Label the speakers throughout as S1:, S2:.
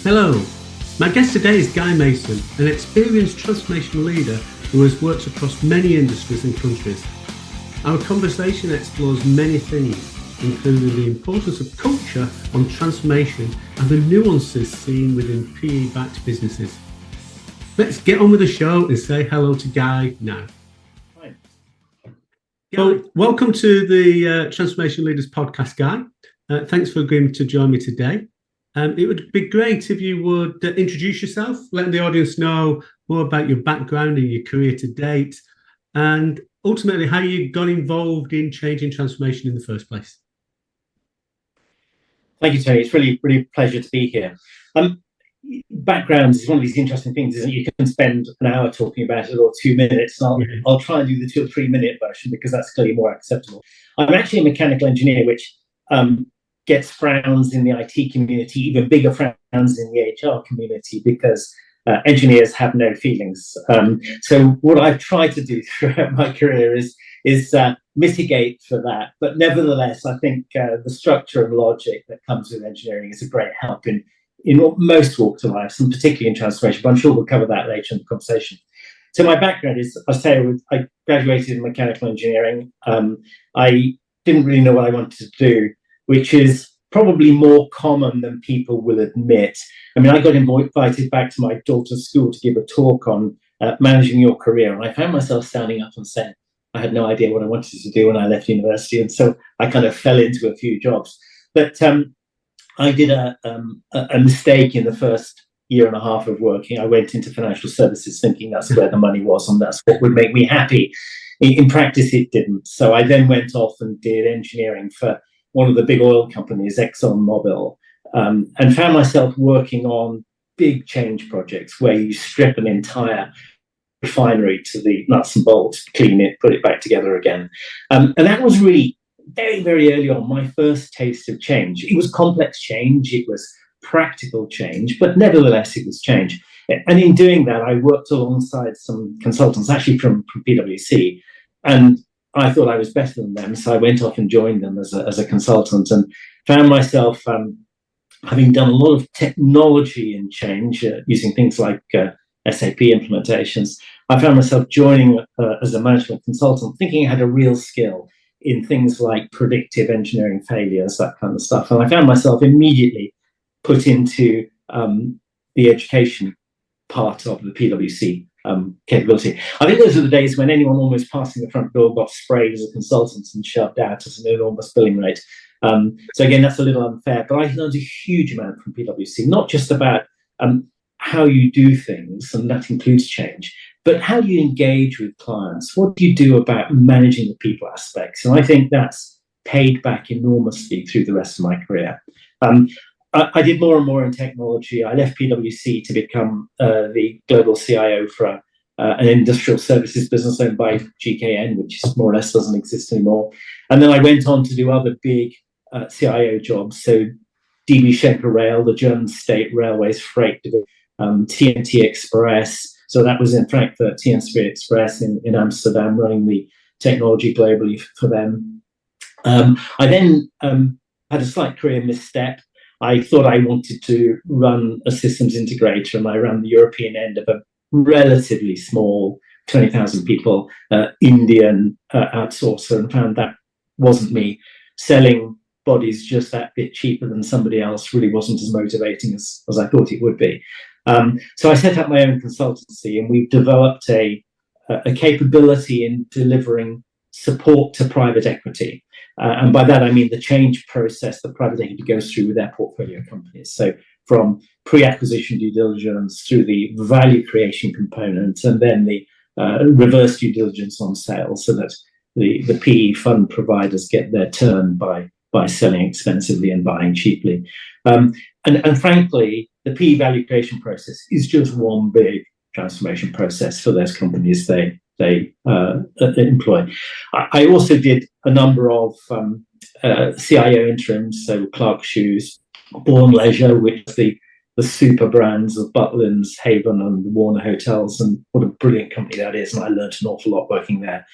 S1: Hello, my guest today is Guy Mason, an experienced transformation leader who has worked across many industries and countries. Our conversation explores many things, including the importance of culture on transformation and the nuances seen within PE-backed businesses. Let's get on with the show and say hello to Guy now.
S2: Hi.
S1: Well, welcome to the Transformation Leaders Podcast, Guy. Thanks for agreeing to join me today. It would be great if you would introduce yourself, letting the audience know more about your background and your career to date, and ultimately how you got involved in change and transformation in the first place.
S2: Thank you, Tony. It's really a pleasure to be here. Background is one of these interesting things, isn't it? You can spend an hour talking about it or 2 minutes. I'll try and do the 2 or 3 minute version because that's clearly more acceptable. I'm actually a mechanical engineer, which gets frowns in the IT community, even bigger frowns in the HR community, because engineers have no feelings. So what I've tried to do throughout my career is mitigate for that. But nevertheless, I think the structure and logic that comes with engineering is a great help in most walks of life, and particularly in transformation. But I'm sure we'll cover that later in the conversation. So my background is, I graduated in mechanical engineering. I didn't really know what I wanted to do, which is probably more common than people will admit. I mean, I got invited back to my daughter's school to give a talk on managing your career. And I found myself standing up and saying, I had no idea what I wanted to do when I left university. And so I kind of fell into a few jobs. But I did a mistake in the first year and a half of working. I went into financial services thinking that's where the money was and that's what would make me happy. In practice, it didn't. So I then went off and did engineering for one of the big oil companies, ExxonMobil, and found myself working on big change projects where you strip an entire refinery to the nuts and bolts, clean it, put it back together again. And that was really very, very early on my first taste of change. It was complex change, it was practical change, but nevertheless, it was change. And in doing that, I worked alongside some consultants, actually from PwC, and I thought I was better than them, so I went off and joined them as a consultant and found myself having done a lot of technology and change using things like SAP implementations. I found myself joining as a management consultant, thinking I had a real skill in things like predictive engineering failures, that kind of stuff. And I found myself immediately put into the education part of the PwC capability. I think those are the days when anyone almost passing the front door got sprayed as a consultant and shoved out at an enormous billing rate. So again, that's a little unfair, but I learned a huge amount from PwC, not just about how you do things, and that includes change, but how you engage with clients. What do you do about managing the people aspects? And I think that's paid back enormously through the rest of my career. I did more and more in technology. I left PwC to become the global CIO for an industrial services business owned by GKN, which more or less doesn't exist anymore. And then I went on to do other big CIO jobs. So DB Schenker Rail, the German state railways freight division, TNT Express. So that was in Frankfurt, TNT Express in Amsterdam, running the technology globally for them. I then had a slight career misstep. I thought I wanted to run a systems integrator, and I ran the European end of a relatively small 20,000 people Indian outsourcer, and found that wasn't me. Selling bodies just that bit cheaper than somebody else really wasn't as motivating as I thought it would be. So I set up my own consultancy, and we've developed a capability in delivering support to private equity. And by that, I mean the change process that private equity goes through with their portfolio companies. So from pre-acquisition due diligence through the value creation component, and then the reverse due diligence on sales, so that the PE fund providers get their turn by selling expensively and buying cheaply. And frankly, the PE value creation process is just one big transformation process for those companies they employ. I also did a number of CIO interims, so Clark Shoes, Bourne Leisure, which is the super brands of Butlins, Haven, and Warner Hotels, and what a brilliant company that is. And I learned an awful lot working there.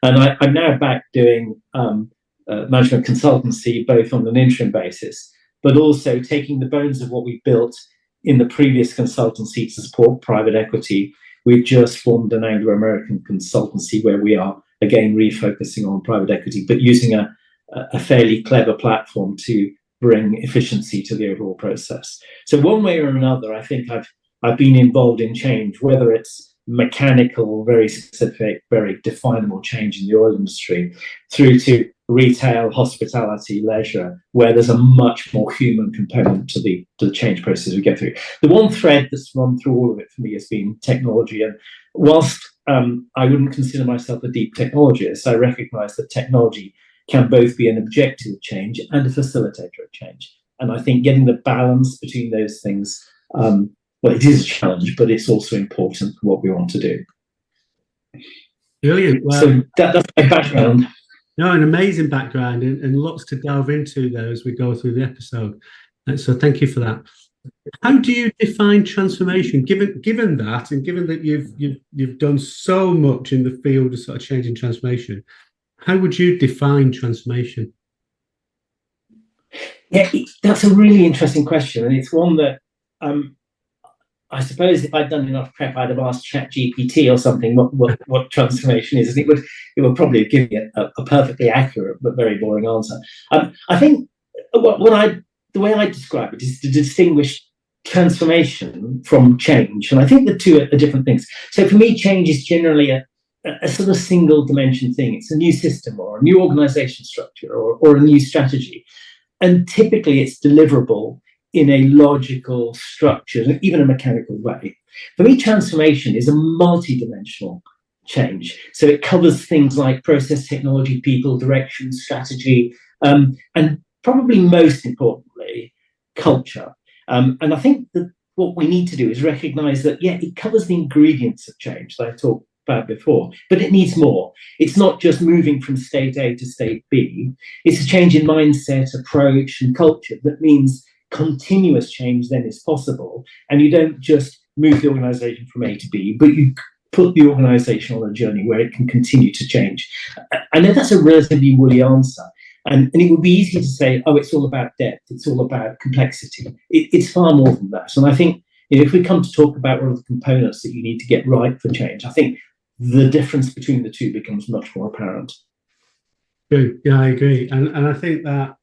S2: And I'm now back doing management consultancy, both on an interim basis, but also taking the bones of what we built in the previous consultancy to support private equity, we've just formed an Anglo-American consultancy where we are again refocusing on private equity, but using a fairly clever platform to bring efficiency to the overall process. So one way or another, I think I've been involved in change, whether it's mechanical, very specific, very definable change in the oil industry, through to retail, hospitality, leisure, where there's a much more human component to the change process we go through. The one thread that's run through all of it for me has been technology. And whilst I wouldn't consider myself a deep technologist, I recognise that technology can both be an objective of change and a facilitator of change. And I think getting the balance between those things, well, it is a challenge, but it's also important for what we want to do.
S1: Brilliant. Well,
S2: so that's my background.
S1: No, an amazing background and lots to delve into there as we go through the episode. So thank you for that. How do you define transformation, given that, and given that you've done so much in the field of sort of change and transformation? How would you define transformation?
S2: Yeah, that's a really interesting question, and it's one that I suppose if I'd done enough prep, I'd have asked ChatGPT or something what transformation is, and it would probably have given me a perfectly accurate but very boring answer. I think the way I describe it is to distinguish transformation from change, and I think the two are different things. So for me, change is generally a sort of single dimension thing. It's a new system or a new organization structure or a new strategy, and typically it's deliverable in a logical, structured, even a mechanical way. For me, transformation is a multi-dimensional change. So it covers things like process, technology, people, direction, strategy, and probably most importantly, culture. And I think that what we need to do is recognize that, yeah, it covers the ingredients of change that I talked about before, but it needs more. It's not just moving from state A to state B. It's a change in mindset, approach, and culture that means continuous change then is possible, and you don't just move the organization from A to B, but you put the organization on a journey where it can continue to change. I know that's a relatively woolly answer, and it would be easy to say, oh, it's all about depth, it's all about complexity. It's far more than that. And I think, if we come to talk about one of the components that you need to get right for change, I think the difference between the two becomes much more apparent.
S1: Good. Yeah, I agree. And I think that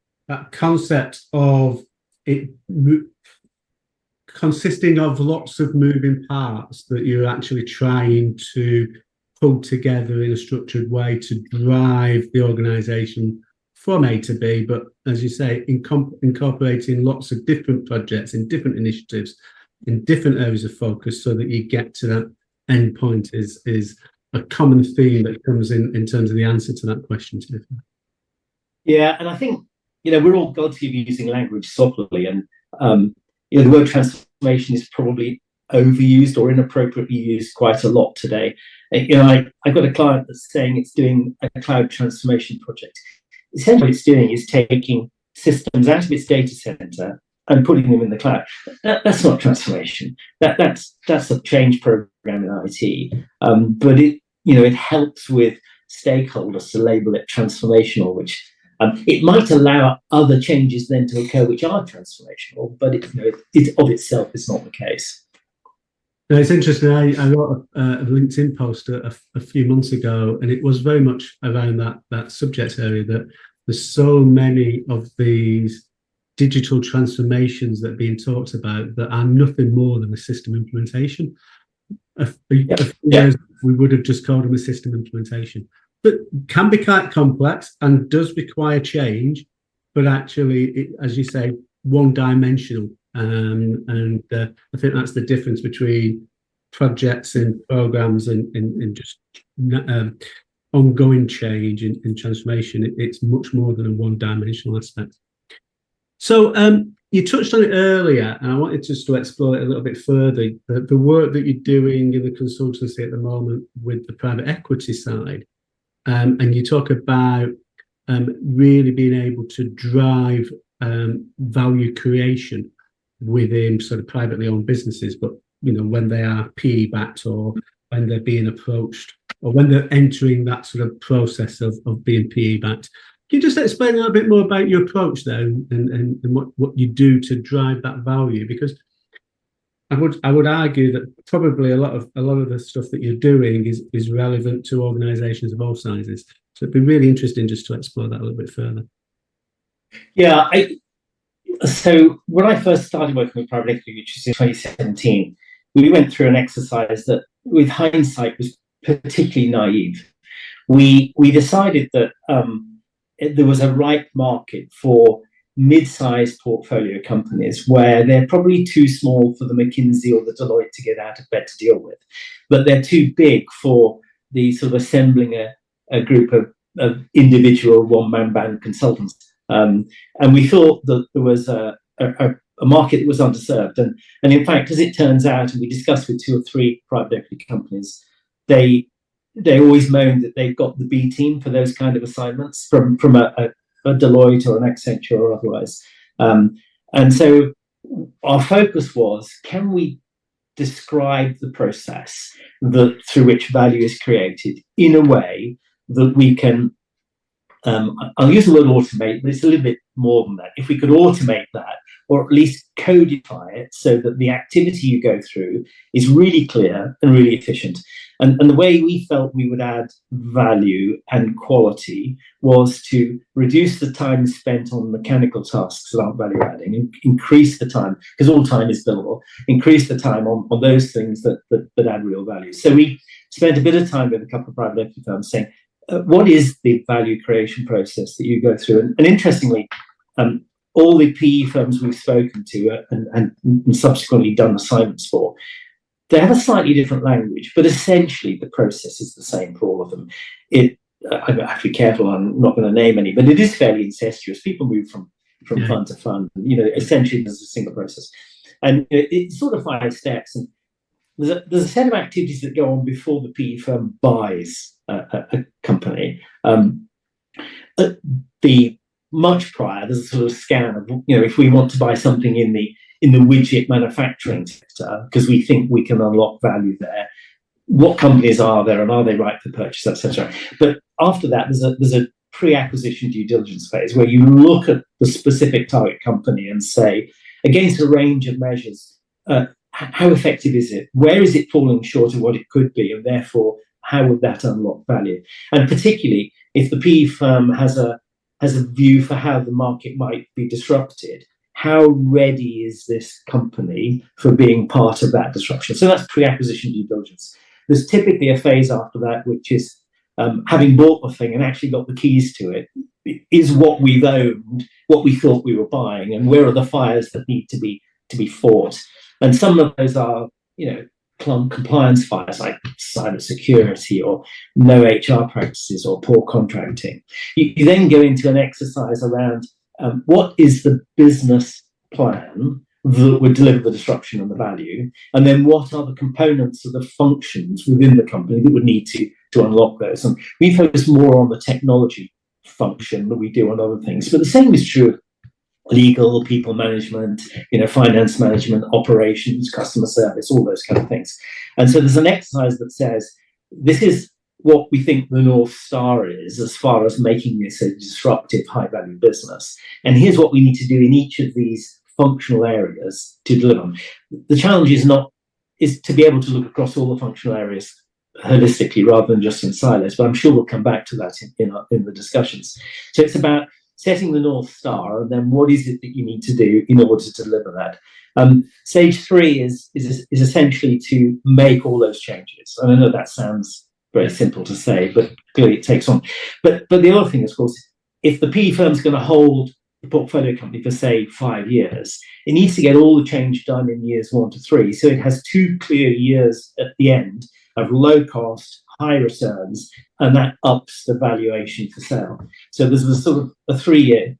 S1: concept of it consisting of lots of moving parts that you're actually trying to pull together in a structured way to drive the organisation from A to B, but as you say, incorporating lots of different projects in different initiatives in different areas of focus so that you get to that end point is a common theme that comes in terms of the answer to that question.
S2: Yeah, and I think we're all guilty of using language softly, and the word transformation is probably overused or inappropriately used quite a lot today. I've got a client that's saying it's doing a cloud transformation project. Essentially, what it's doing is taking systems out of its data center and putting them in the cloud. That's not transformation. That's a change program in IT. But it helps with stakeholders to label it transformational, which it might allow other changes then to occur which are transformational, but it of itself is not the case.
S1: No, it's interesting. I wrote a LinkedIn post a few months ago, and it was very much around that subject area, that there's so many of these digital transformations that are being talked about that are nothing more than a system implementation. A few years, we would have just called them a system implementation, but can be quite complex and does require change, but actually, as you say, one-dimensional. And I think that's the difference between projects and programs and just ongoing change and transformation. It's much more than a one-dimensional aspect. So you touched on it earlier, and I wanted just to explore it a little bit further. The work that you're doing in the consultancy at the moment with the private equity side, and you talk about really being able to drive value creation within sort of privately owned businesses, but when they are PE backed or when they're being approached or when they're entering that sort of process of being PE backed. Can you just explain a little bit more about your approach there and what you do to drive that value? Because I would argue that probably a lot of the stuff that you're doing is relevant to organisations of all sizes. So it'd be really interesting just to explore that a little bit further.
S2: Yeah, so when I first started working with private equity, which was in 2017, we went through an exercise that, with hindsight, was particularly naive. We decided that there was a ripe market for mid-sized portfolio companies where they're probably too small for the McKinsey or the Deloitte to get out of bed to deal with, but they're too big for the sort of assembling a group of individual one-man band consultants. And we thought that there was a market that was underserved. And in fact, as it turns out, and we discussed with 2 or 3 private equity companies, they always moan that they've got the B team for those kind of assignments from a Deloitte or an Accenture or otherwise. And so our focus was, can we describe the process through which value is created in a way that we can, I'll use the word automate, but it's a little bit more than that. If we could automate that, or at least codify it so that the activity you go through is really clear and really efficient. And the way we felt we would add value and quality was to reduce the time spent on mechanical tasks that aren't value adding, and increase the time, because all time is billable, increase the time on those things that add real value. So we spent a bit of time with a couple of private equity firms saying, what is the value creation process that you go through? And interestingly, all the PE firms we've spoken to and subsequently done assignments for, they have a slightly different language, but essentially the process is the same for all of them. I have to be careful, I'm not going to name any, but it is fairly incestuous. People move from fund to fund. Essentially there's a single process. And it's sort of 5 steps. And there's a set of activities that go on before the PE firm buys a company. The much prior, there's a sort of scan of, if we want to buy something in the widget manufacturing sector, because we think we can unlock value there, what companies are there and are they right for purchase, etc. But after that, there's a pre-acquisition due diligence phase where you look at the specific target company and say, against a range of measures, how effective is it? Where is it falling short of what it could be? And therefore, how would that unlock value? And particularly, if the PE firm has a view for how the market might be disrupted, how ready is this company for being part of that disruption? So that's pre-acquisition due diligence. There's typically a phase after that, which is having bought the thing and actually got the keys to it. Is what we've owned, what we thought we were buying, and where are the fires that need to be fought? And some of those are, compliance fires like cyber security or no HR practices or poor contracting. You then go into an exercise around what is the business plan that would deliver the disruption and the value, and then what are the components of the functions within the company that would need to unlock those. And we focus more on the technology function than we do on other things. But the same is true of legal, people management, finance management, operations, customer service, all those kind of things. And so there's an exercise that says, this is what we think the North Star is as far as making this a disruptive, high-value business. And here's what we need to do in each of these functional areas to deliver. The challenge is to be able to look across all the functional areas holistically rather than just in silos. But I'm sure we'll come back to that in the discussions. So it's about setting the North Star, and then what is it that you need to do in order to deliver that? Stage 3 is essentially to make all those changes. And I know that sounds very simple to say, but clearly it takes on. But the other thing, of course, if the PE firm's going to hold the portfolio company for, say, 5 years, it needs to get all the change done in years 1 to 3. So it has 2 clear years at the end of low cost, high returns, and that ups the valuation for sale. So there's a sort of a 3-year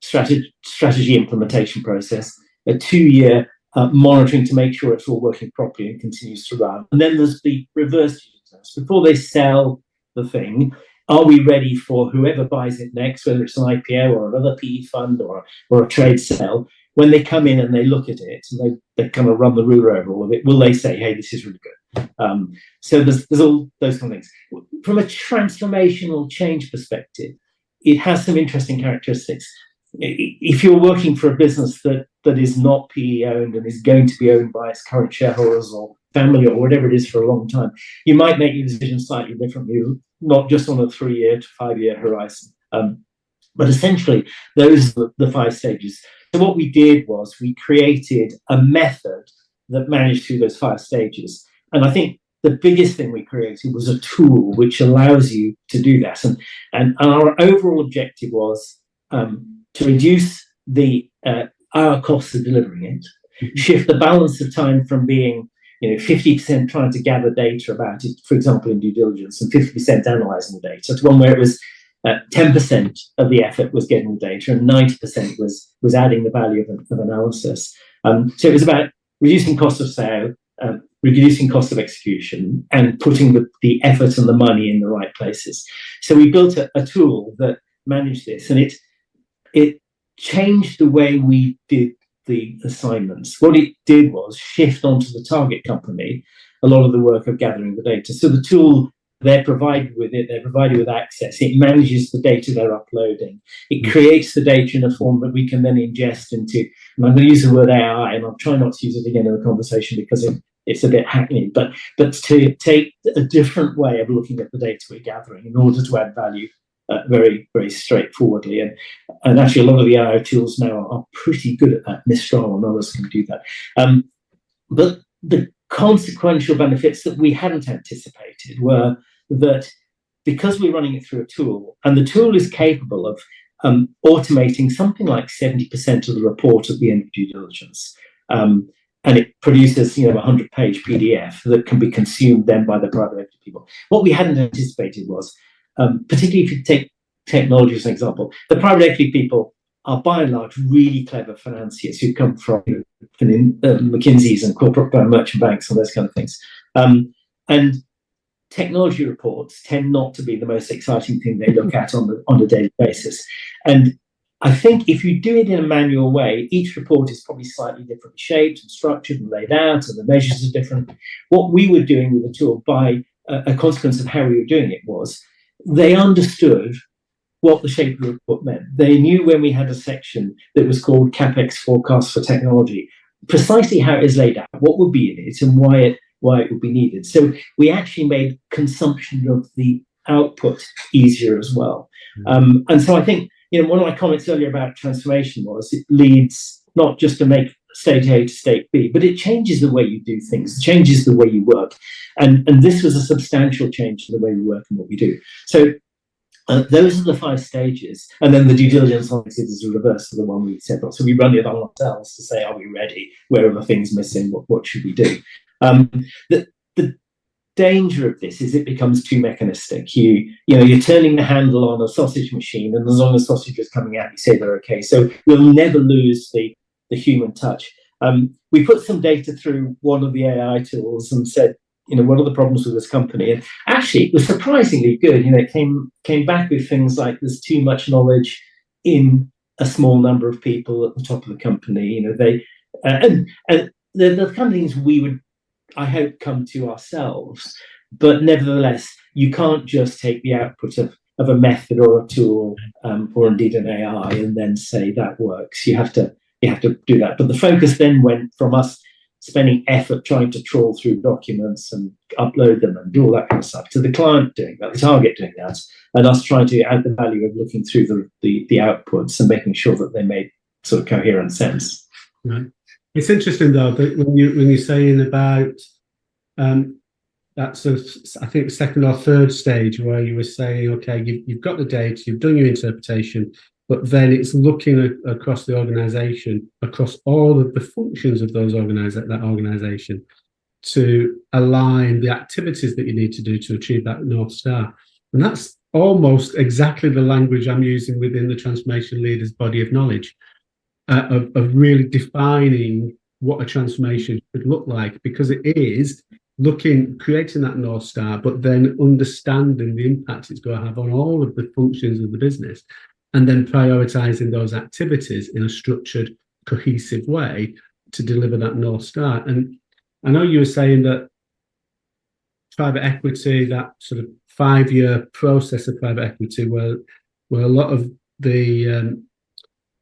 S2: strategy implementation process, a 2-year monitoring to make sure it's all working properly and continues to run. And then there's the reverse due diligence. Before they sell the thing, are we ready for whoever buys it next, whether it's an IPO or another PE fund or a trade sale? When they come in and they look at it and they kind of run the ruler over all of it, will they say, hey, this is really good? So there's all those kind of things. From a transformational change perspective, it has some interesting characteristics. if you're working for a business that is not PE owned and is going to be owned by its current shareholders or family or whatever it is for a long time, you might make your decisions slightly differently, not just on a 3-year to 5-year horizon. But essentially, those are the 5 stages. So what we did was we created a method that managed through those 5 stages. And I think the biggest thing we created was a tool which allows you to do that. And our overall objective was to reduce our costs of delivering it, shift the balance of time from being 50% trying to gather data about it, for example, in due diligence, and 50% analysing the data, to one where it was 10% of the effort was getting the data and 90% was adding the value of analysis. So it was about reducing cost of sale, reducing cost of execution, and putting the effort and the money in the right places. So we built a tool that managed this, and it changed the way we did the assignments. What it did was shift onto the target company a lot of the work of gathering the data. So the tool, they're provided with access. It manages the data they're uploading. It creates the data in a form that we can then ingest into, and I'm going to use the word AI, and I'll try not to use it again in the conversation because it's a bit hackneyed, but to take a different way of looking at the data we're gathering in order to add value very, very straightforwardly. And actually a lot of the AI tools now are pretty good at that. Mistral and others can do that. But the consequential benefits that we hadn't anticipated were that because we're running it through a tool, and the tool is capable of automating something like 70% of the report at the end of due diligence, and it produces, a 100-page PDF that can be consumed then by the private equity people. What we hadn't anticipated was, particularly if you take technology as an example, the private equity people are by and large really clever financiers who come from McKinsey's and corporate merchant banks and those kind of things. And technology reports tend not to be the most exciting thing they look at on a daily basis. And I think if you do it in a manual way, each report is probably slightly differently shaped and structured and laid out, and the measures are different. What we were doing with the tool, by a consequence of how we were doing it, was they understood what the shape of the report meant. They knew when we had a section that was called CapEx Forecast for Technology, precisely how it is laid out, what would be in it, and why it would be needed. So we actually made consumption of the output easier as well. And so I think, one of my comments earlier about transformation was it leads not just to make state A to state B, but it changes the way you do things, it changes the way you work. And this was a substantial change in the way we work and what we do. So those are the 5 stages. And then the due diligence obviously is the reverse of the one we said. So we run it on ourselves to say, are we ready? Where are the things missing? What should we do? The danger of this is it becomes too mechanistic. You're turning the handle on a sausage machine, and as long as sausage is coming out, you say they're okay. So we'll never lose the human touch. We put some data through one of the AI tools and said, what are the problems with this company? And actually, it was surprisingly good. It came back with things like there's too much knowledge in a small number of people at the top of the company. And the kind of things we would, I hope, come to ourselves. But nevertheless, you can't just take the output of a method or a tool, or indeed an AI, and then say that works. You have to do that. But the focus then went from us spending effort trying to trawl through documents and upload them and do all that kind of stuff, to the client doing that, the target doing that, and us trying to add the value of looking through the outputs and making sure that they made sort of coherent sense.
S1: Right. It's interesting though that when you're saying about that sort of, I think, second or third stage, where you were saying, okay, you've got the data, you've done your interpretation, but then it's looking across the organisation, across all of the functions of that organisation, to align the activities that you need to do to achieve that North Star. And that's almost exactly the language I'm using within the transformation leaders' body of knowledge, of really defining what a transformation should look like, because it is creating that North Star, but then understanding the impact it's going to have on all of the functions of the business, and then prioritising those activities in a structured, cohesive way to deliver that North Star. And I know you were saying that private equity, that sort of 5-year process of private equity, where a lot of the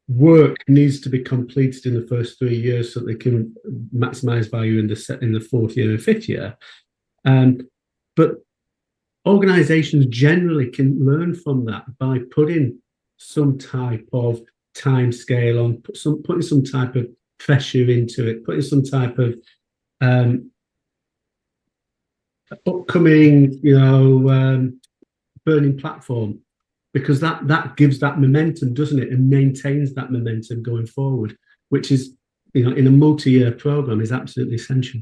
S1: work needs to be completed in the first 3 years so that they can maximise value in the fourth year and fifth year. But organisations generally can learn from that by putting some type of time scale on, putting some type of pressure into it, putting some type of upcoming, burning platform, because that gives that momentum, doesn't it, and maintains that momentum going forward, which is, in a multi-year program, is absolutely essential.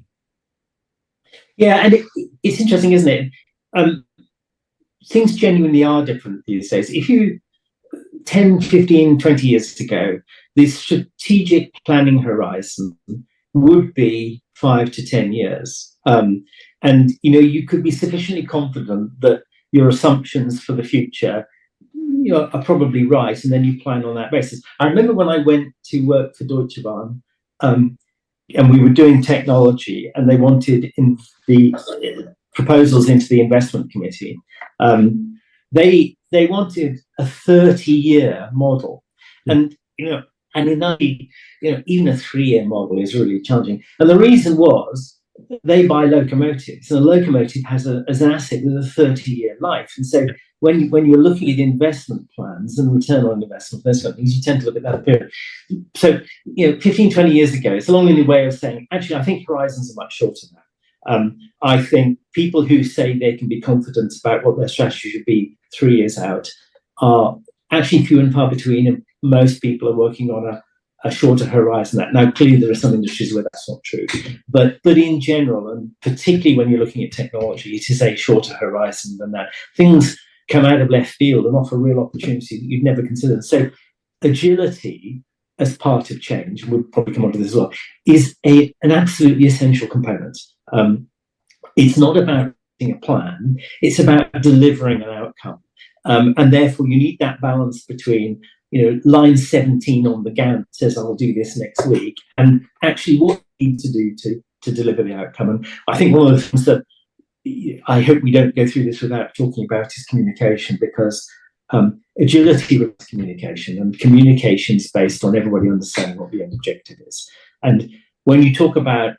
S2: Yeah, and it's interesting, isn't it? Things genuinely are different these days. If you 10, 15, 20 years ago, the strategic planning horizon would be 5 to 10 years. And you could be sufficiently confident that your assumptions for the future are probably right, and then you plan on that basis. I remember when I went to work for Deutsche Bahn, and we were doing technology, and they wanted in the proposals into the investment committee. They wanted a 30-year model, and even a 3-year model is really challenging. And the reason was they buy locomotives, and a locomotive has an asset with a 30-year life. And so when you're looking at investment plans and return on investment, those sort of things, you tend to look at that period. So 15, 20 years ago, it's a long-winded way of saying, actually, I think horizons are much shorter now. I think people who say they can be confident about what their strategy should be 3 years out are actually few and far between, and most people are working on a shorter horizon. Now, clearly, there are some industries where that's not true, but in general, and particularly when you're looking at technology, it is a shorter horizon than that. Things come out of left field and offer real opportunity that you'd never considered. So, agility as part of change, and we'll probably come on to this as well, is an absolutely essential component. It's not about a plan; it's about delivering an outcome, and therefore you need that balance between line 17 on the Gantt says I'll do this next week, and actually what you need to do to deliver the outcome. And I think one of the things that I hope we don't go through this without talking about is communication, because agility requires communication, and communication is based on everybody understanding what the end objective is. And when you talk about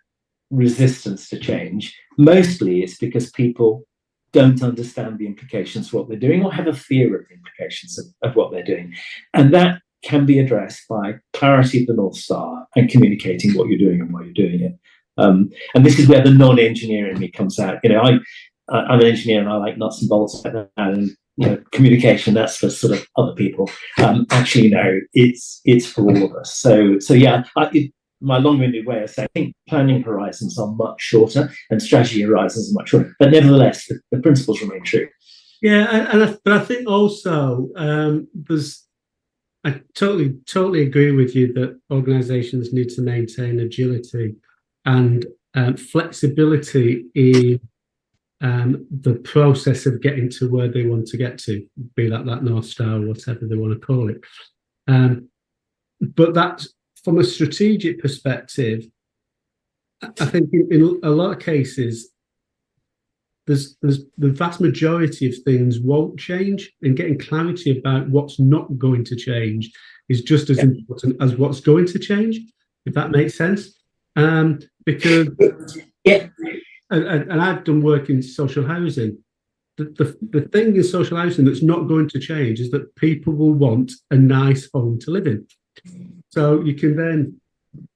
S2: resistance to change, mostly it's because people don't understand the implications of what they're doing, or have a fear of the implications of what they're doing. And that can be addressed by clarity of the North Star and communicating what you're doing and why you're doing it. And this is where the non-engineer in me comes out. I'm an engineer and I like nuts and bolts, and communication, that's for sort of other people. Actually, it's for all of us. So yeah, my long-winded way of saying, I think planning horizons are much shorter and strategy horizons are much shorter, but nevertheless, the principles remain true.
S1: Yeah, but I think also I totally agree with you that organisations need to maintain agility and flexibility in the process of getting to where they want to get to, be that North Star or whatever they want to call it. But that's, from a strategic perspective, I think in a lot of cases, there's the vast majority of things won't change, and getting clarity about what's not going to change is just as important as what's going to change, if that makes sense. Because and I've done work in social housing. The thing in social housing that's not going to change is that people will want a nice home to live in. So you can then,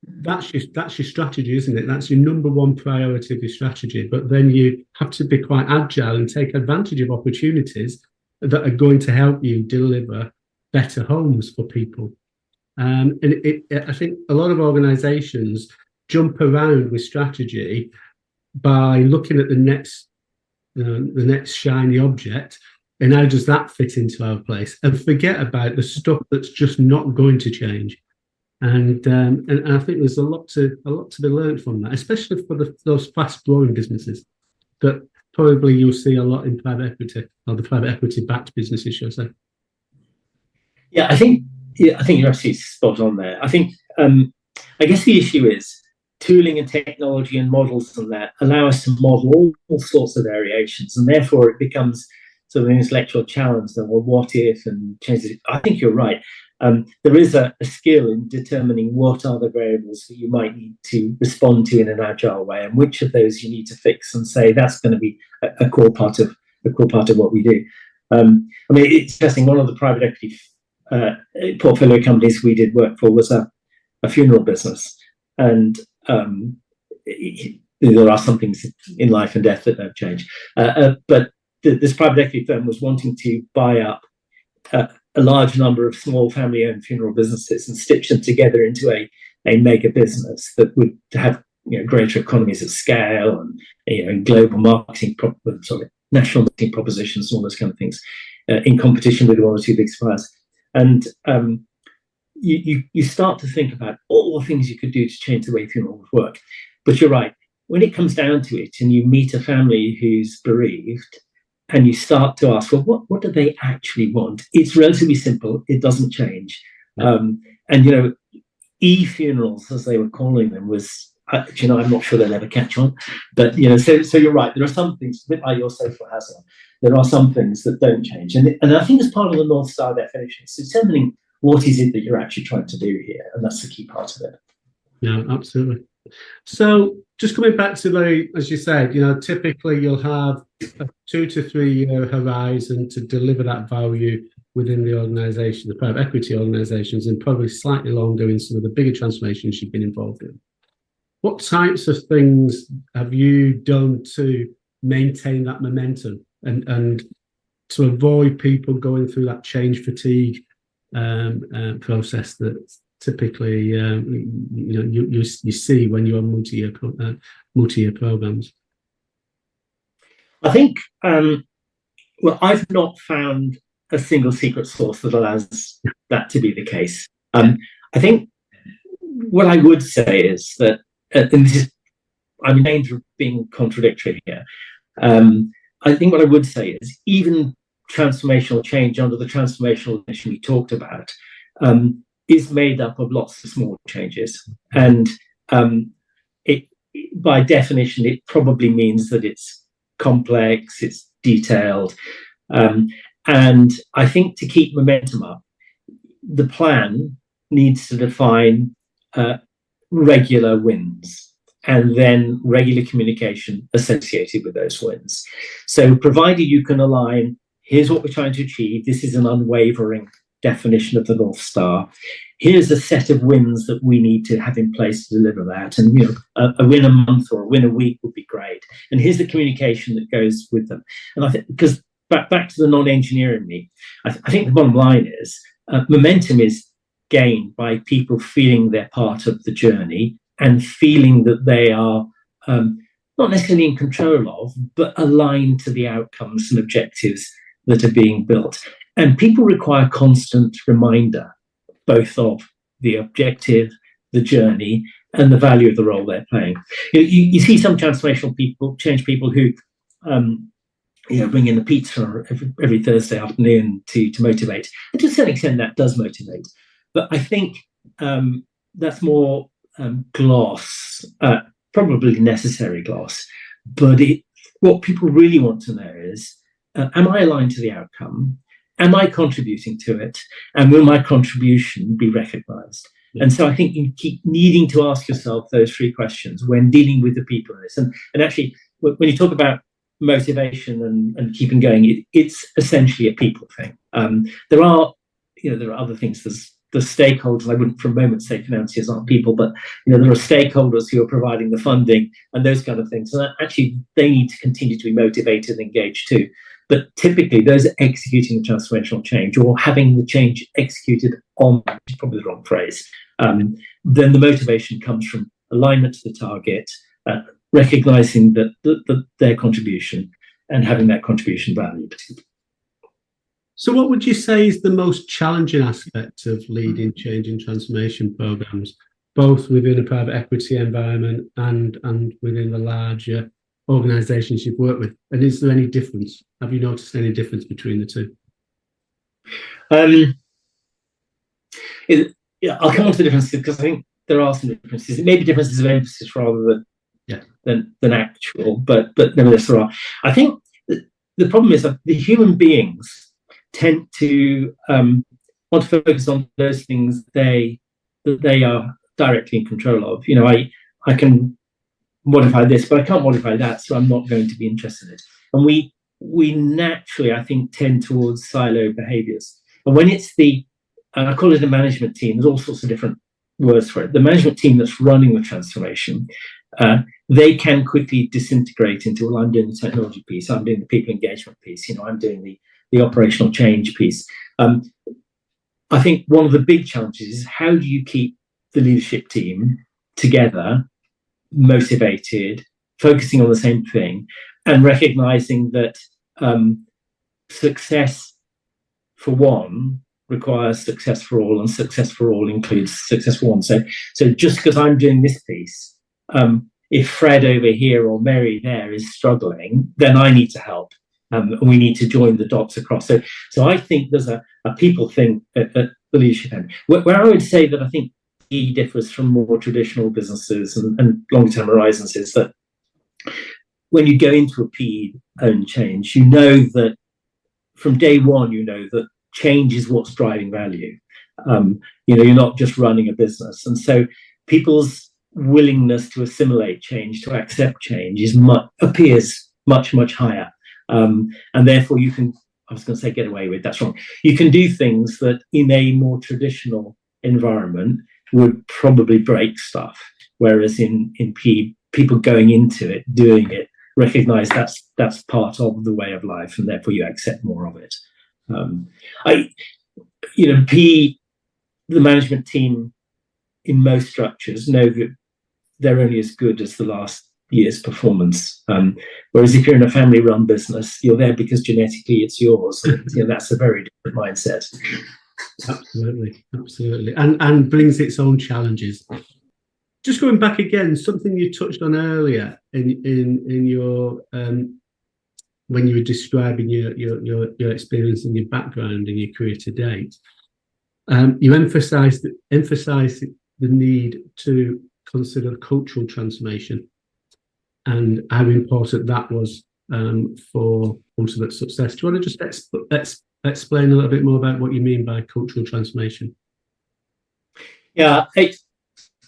S1: that's your strategy, isn't it? That's your number one priority of your strategy. But then you have to be quite agile and take advantage of opportunities that are going to help you deliver better homes for people. And I think a lot of organisations jump around with strategy by looking at the next shiny object, and how does that fit into our place, and forget about the stuff that's just not going to change. And I think there's a lot to be learned from that, especially for those fast-growing businesses that probably you'll see a lot in private equity, or the private equity-backed businesses, shall I say.
S2: Yeah, I think you're absolutely spot on there. I think I guess the issue is tooling and technology and models and that allow us to model all sorts of variations, and therefore it becomes sort of an intellectual challenge that, well, what if, and changes. I think you're right. There is a skill in determining what are the variables that you might need to respond to in an agile way, and which of those you need to fix and say that's going to be a core part of what we do. I mean, it's interesting. One of the private equity portfolio companies we did work for was a funeral business, and there are some things in life and death that don't change. But this private equity firm was wanting to buy up a large number of small family-owned funeral businesses and stitch them together into a mega business that would have greater economies of scale and global marketing, national marketing propositions and all those kind of things in competition with one or two big suppliers. And you start to think about all the things you could do to change the way funerals work. But you're right, when it comes down to it and you meet a family who's bereaved, and you start to ask, well, what do they actually want? It's relatively simple. It doesn't change. And, e-funerals, as they were calling them, was, I'm not sure they'll ever catch on. But, so you're right. There are some things, a bit like your social hazard, there are some things that don't change. And I think as part of the North Star definition, it's determining what is it that you're actually trying to do here. And that's the key part of it.
S1: Yeah, absolutely. So just coming back to as you said, typically you'll have a 2 to 3 year horizon to deliver that value within the organisation, the private equity organisations, and probably slightly longer in some of the bigger transformations you've been involved in. What types of things have you done to maintain that momentum and to avoid people going through that change fatigue process that typically you see when you're on multi-year programs?
S2: I think I've not found a single secret sauce that allows that to be the case. I think what I would say is that, and this is, I'm in danger of being contradictory here. I think what I would say is even transformational change under the transformational definition we talked about is made up of lots of small changes, and it, by definition, it probably means that it's complex, it's detailed, and I think to keep momentum up, the plan needs to define regular wins and then regular communication associated with those wins. So provided you can align, here's what we're trying to achieve, this is an unwavering definition of the North Star, here's a set of wins that we need to have in place to deliver that, and a win a month or a win a week would be great, and here's the communication that goes with them. And I think, because back to the non-engineer in me, I think the bottom line is momentum is gained by people feeling they're part of the journey and feeling that they are not necessarily in control of, but aligned to the outcomes and objectives that are being built. And people require constant reminder, both of the objective, the journey, and the value of the role they're playing. You see some transformational change people who bring in the pizza every Thursday afternoon to motivate. And to a certain extent, that does motivate. But I think that's more gloss, probably necessary gloss. But what people really want to know is, am I aligned to the outcome? Am I contributing to it? And will my contribution be recognised? And so I think you keep needing to ask yourself those three questions when dealing with the people in this. And actually, when you talk about motivation and keeping going, it's essentially a people thing. There are other things. There's the stakeholders. I wouldn't for a moment say financiers aren't people, but there are stakeholders who are providing the funding and those kind of things. And actually, they need to continue to be motivated and engaged too. But typically, those are executing the transformational change or having the change executed on, which is probably the wrong phrase. Then the motivation comes from alignment to the target, recognizing that their contribution and having that contribution valued.
S1: So what would you say is the most challenging aspect of leading change and transformation programs, both within a private equity environment and within the larger organizations you've worked with? And is there any difference? Have you noticed any difference between the two?
S2: I'll come on to the differences because I think there are some differences. It may be differences of emphasis rather than actual, but nevertheless there are. I think the problem is that the human beings tend to want to focus on those things that they are directly in control of. I can modify this, but I can't modify that, so I'm not going to be interested in it. And we naturally, I think, tend towards silo behaviors. And when it's and I call it a management team, there's all sorts of different words for it. The management team that's running the transformation, they can quickly disintegrate into, well, I'm doing the technology piece, I'm doing the people engagement piece, I'm doing the operational change piece. I think one of the big challenges is, how do you keep the leadership team together, motivated, focusing on the same thing, and recognizing that success for one requires success for all, and success for all includes success for one. So just because I'm doing this piece, if Fred over here or Mary there is struggling, then I need to help. And we need to join the dots across. So I think there's a people thing at the leadership end. Where I would say that I think he differs from more traditional businesses and long-term horizons is that when you go into a PE-owned change, you know that from day one, that change is what's driving value. You're not just running a business. And so people's willingness to assimilate change, to accept change, appears much, much higher. And therefore you can, I was going to say get away with, that's wrong. You can do things that in a more traditional environment would probably break stuff. Whereas in PE, people going into it, doing it, recognize that's part of the way of life, and therefore you accept more of it. PE, the management team in most structures know that they're only as good as the last year's performance. Whereas if you're in a family-run business, you're there because genetically it's yours. That's a very different mindset.
S1: Absolutely, and brings its own challenges. Just going back again, something you touched on earlier in your when you were describing your experience and your background and your career to date, you emphasised the need to consider cultural transformation and how important that was for ultimate success. Do you want to just explain a little bit more about what you mean by cultural transformation?
S2: Yeah,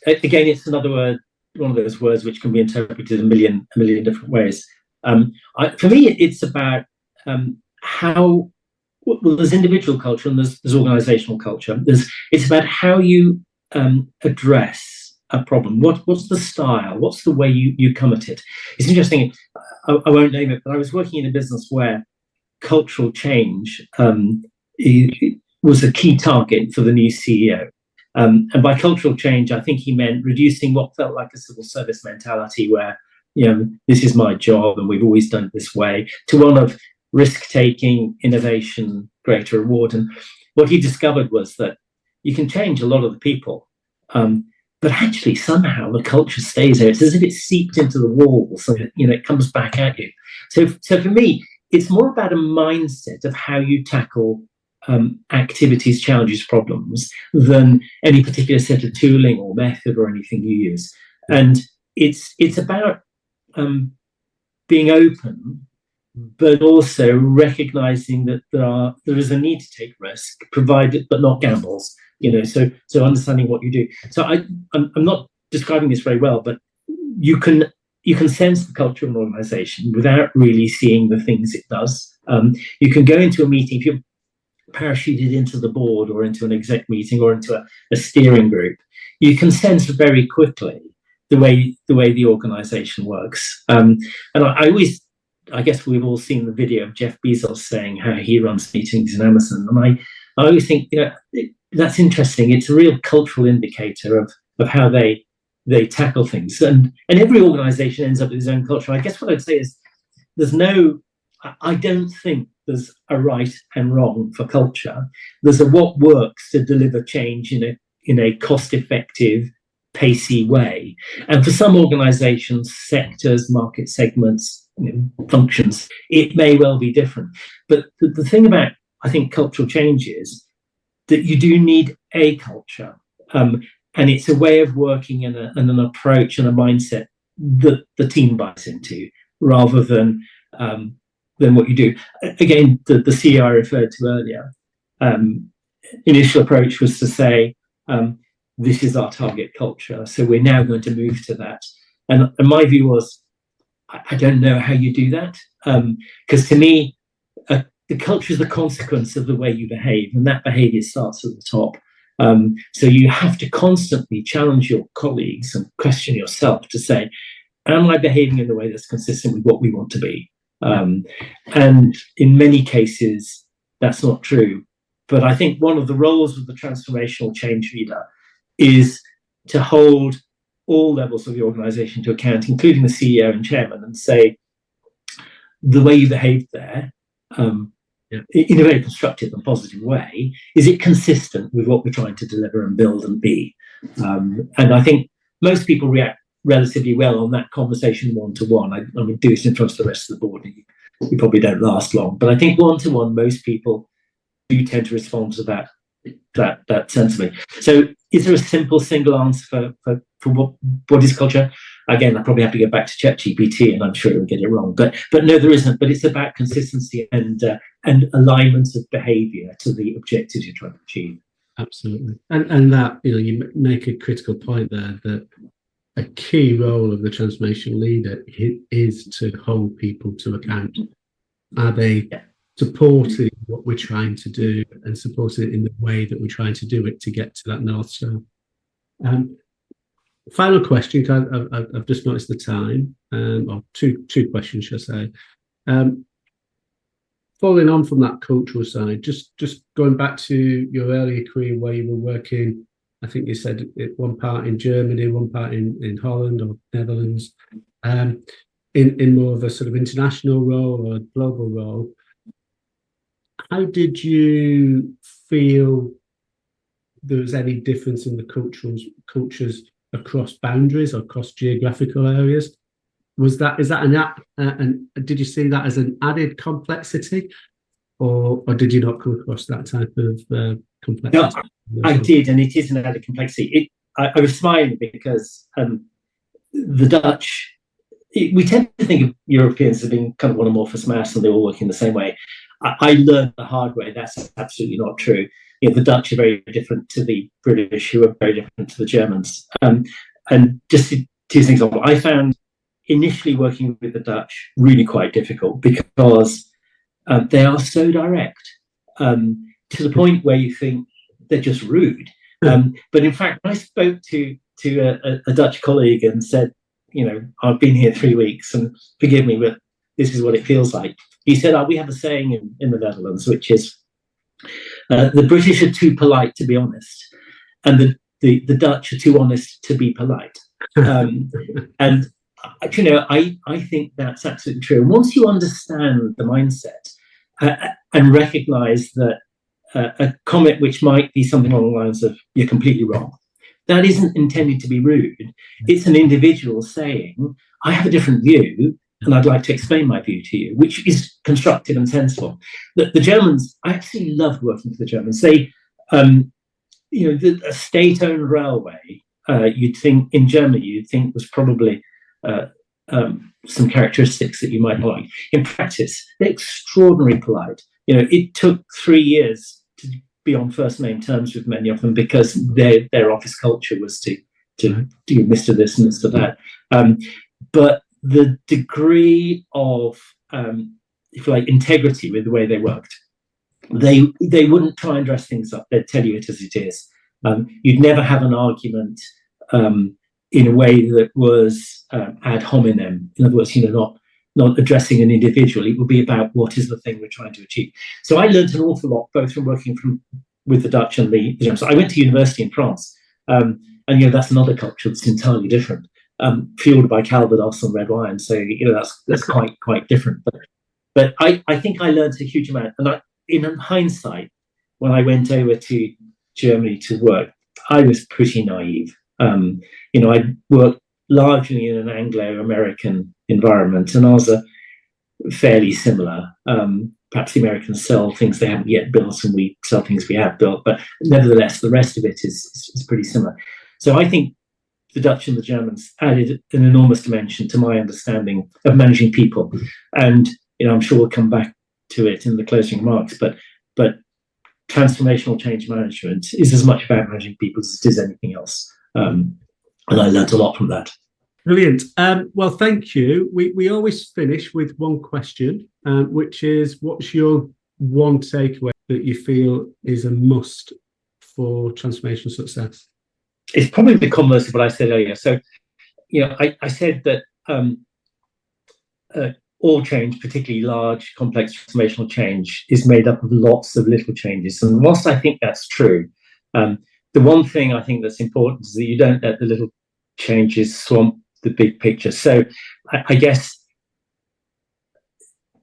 S2: again, it's another word, one of those words which can be interpreted a million different ways. For me, it's about how, well, there's individual culture and there's organizational culture. It's about how you address a problem. What's the style? What's the way you come at it? It's interesting. I won't name it, but I was working in a business where cultural change was a key target for the new CEO. And by cultural change, I think he meant reducing what felt like a civil service mentality where, this is my job and we've always done it this way, to one of risk-taking, innovation, greater reward. And what he discovered was that you can change a lot of the people, but actually somehow the culture stays there. It's as if it's seeped into the walls and it comes back at you. So for me, it's more about a mindset of how you tackle activities, challenges, problems than any particular set of tooling or method or anything you use. And it's about being open, but also recognizing that there is a need to take risk, provided but not gambles. So understanding what you do. So I'm not describing this very well, but you can sense the culture of an organization without really seeing the things it does. You can go into a meeting, if you're parachuted into the board or into an exec meeting or into a steering group, you can sense very quickly the way the organization works. And I guess we've all seen the video of Jeff Bezos saying how he runs meetings in Amazon. And I always think, that's interesting. It's a real cultural indicator of how they tackle things. And every organization ends up with its own culture. I guess what I'd say is I don't think there's a right and wrong for culture. There's a what works to deliver change in a cost-effective, pacey way. And for some organizations, sectors, market segments, functions, it may well be different. But the thing about, I think, cultural change is that you do need a culture. And it's a way of working and an approach and a mindset that the team buys into, rather than what you do. Again, the CEO I referred to earlier, initial approach was to say, this is our target culture, so we're now going to move to that. And my view was, I don't know how you do that, because to me, the culture is the consequence of the way you behave, and that behavior starts at the top. So you have to constantly challenge your colleagues and question yourself to say, am I behaving in a way that's consistent with what we want to be? And in many cases, that's not true. But I think one of the roles of the transformational change leader is to hold all levels of the organization to account, including the CEO and chairman, and say, the way you behaved there, in a very constructive and positive way, is it consistent with what we're trying to deliver and build and be? And I think most people react relatively well on that conversation one-to-one. I mean, do it in front of the rest of the board, you probably don't last long. But I think one-to-one, most people do tend to respond to that sensibly. So is there a simple single answer for what is culture? Again, I probably have to go back to ChatGPT, and I'm sure it'll get it wrong. But no, there isn't. But it's about consistency and alignment of behaviour to the objectives you're trying to achieve.
S1: Absolutely, and that, you make a critical point there, that a key role of the transformation leader is to hold people to account. Are they supporting what we're trying to do, and supporting it in the way that we're trying to do it to get to that North Star? Final question, because I've just noticed the time, or two questions, should I say. Following on from that cultural side, just going back to your earlier career where you were working, I think you said one part in Germany, one part in Holland or Netherlands, in more of a sort of international role or a global role. How did you feel there was any difference in the cultures across boundaries or across geographical areas? Is that and did you see that as an added complexity, or did you not come across that type of complexity?
S2: No, I did, and it is an added complexity. I was smiling because the Dutch, we tend to think of Europeans as being kind of one amorphous mass and they all work in the same way. I learned the hard way that's absolutely not true. The Dutch are very different to the British, who are very different to the Germans. And just to use an example, I found initially working with the Dutch really quite difficult because they are so direct, to the point where you think they're just rude. But in fact, when I spoke to a Dutch colleague and said, I've been here 3 weeks and forgive me, but this is what it feels like. He said, we have a saying in the Netherlands, which is, the British are too polite to be honest, and the Dutch are too honest to be polite. And I think that's absolutely true. And once you understand the mindset and recognise that a comment which might be something along the lines of "you're completely wrong," that isn't intended to be rude. It's an individual saying, "I have a different view, and I'd like to explain my view to you," which is constructive and sensible. The Germans, I actually loved working for the Germans. They, a state-owned railway, you'd think in Germany, was probably some characteristics that you might like. In practice, they're extraordinarily polite. It took 3 years to be on first name terms with many of them because their office culture was to do Mr. This and Mr. That. But the degree of, if you like, integrity with the way they worked, they wouldn't try and dress things up. They'd tell you it as it is. You'd never have an argument in a way that was ad hominem. In other words, not addressing an individual. It would be about what is the thing we're trying to achieve. So I learned an awful lot, both from working with the Dutch and the Germans. So I went to university in France, and that's another culture that's entirely different, fueled by Calvados and red wine. So that's quite different. But I think I learned a huge amount. And in hindsight, when I went over to Germany to work, I was pretty naive. I worked largely in an Anglo-American environment, and ours are fairly similar. Perhaps the Americans sell things they haven't yet built, and we sell things we have built, but nevertheless, the rest of it is pretty similar. So I think the Dutch and the Germans added an enormous dimension to my understanding of managing people. And I'm sure we'll come back to it in the closing remarks, but transformational change management is as much about managing people as it is anything else. And I learned a lot from that.
S1: Brilliant. Well, thank you. We always finish with one question, which is, what's your one takeaway that you feel is a must for transformational success?
S2: It's probably the converse of what I said earlier. So, I said that all change, particularly large, complex transformational change, is made up of lots of little changes. And whilst I think that's true, the one thing I think that's important is that you don't let the little changes swamp the big picture. So I guess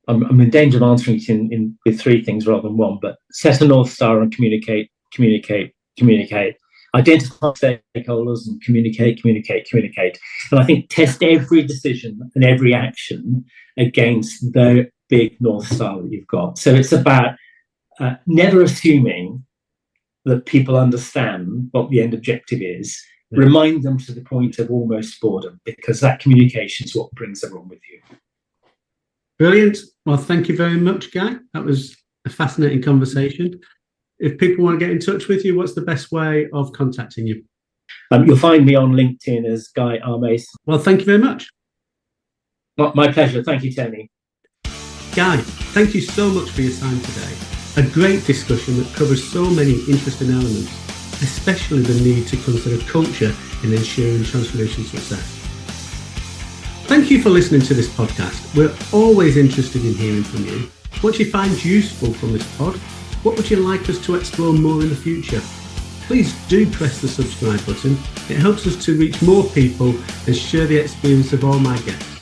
S2: I'm in danger of answering it with three things rather than one, but set a North Star and communicate. Identify stakeholders and communicate. And I think test every decision and every action against the big North Star that you've got. So it's about never assuming that people understand what the end objective is. Yeah. Remind them to the point of almost boredom, because that communication is what brings everyone with you.
S1: Brilliant. Well, thank you very much, Guy. That was a fascinating conversation. If people want to get in touch with you, what's the best way of contacting you?
S2: You'll find me on LinkedIn as Guy R. Mason.
S1: Well, thank you very much.
S2: My pleasure. Thank you, Tony.
S1: Guy, thank you so much for your time today. A great discussion that covers so many interesting elements, especially the need to consider culture in ensuring transformation success. Thank you for listening to this podcast. We're always interested in hearing from you. What you find useful from this pod? What would you like us to explore more in the future? Please do press the subscribe button. It helps us to reach more people and share the experience of all my guests.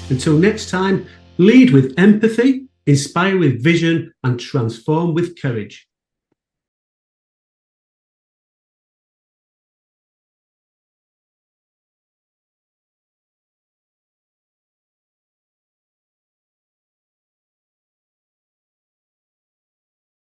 S1: Until next time, lead with empathy, inspire with vision, and transform with courage.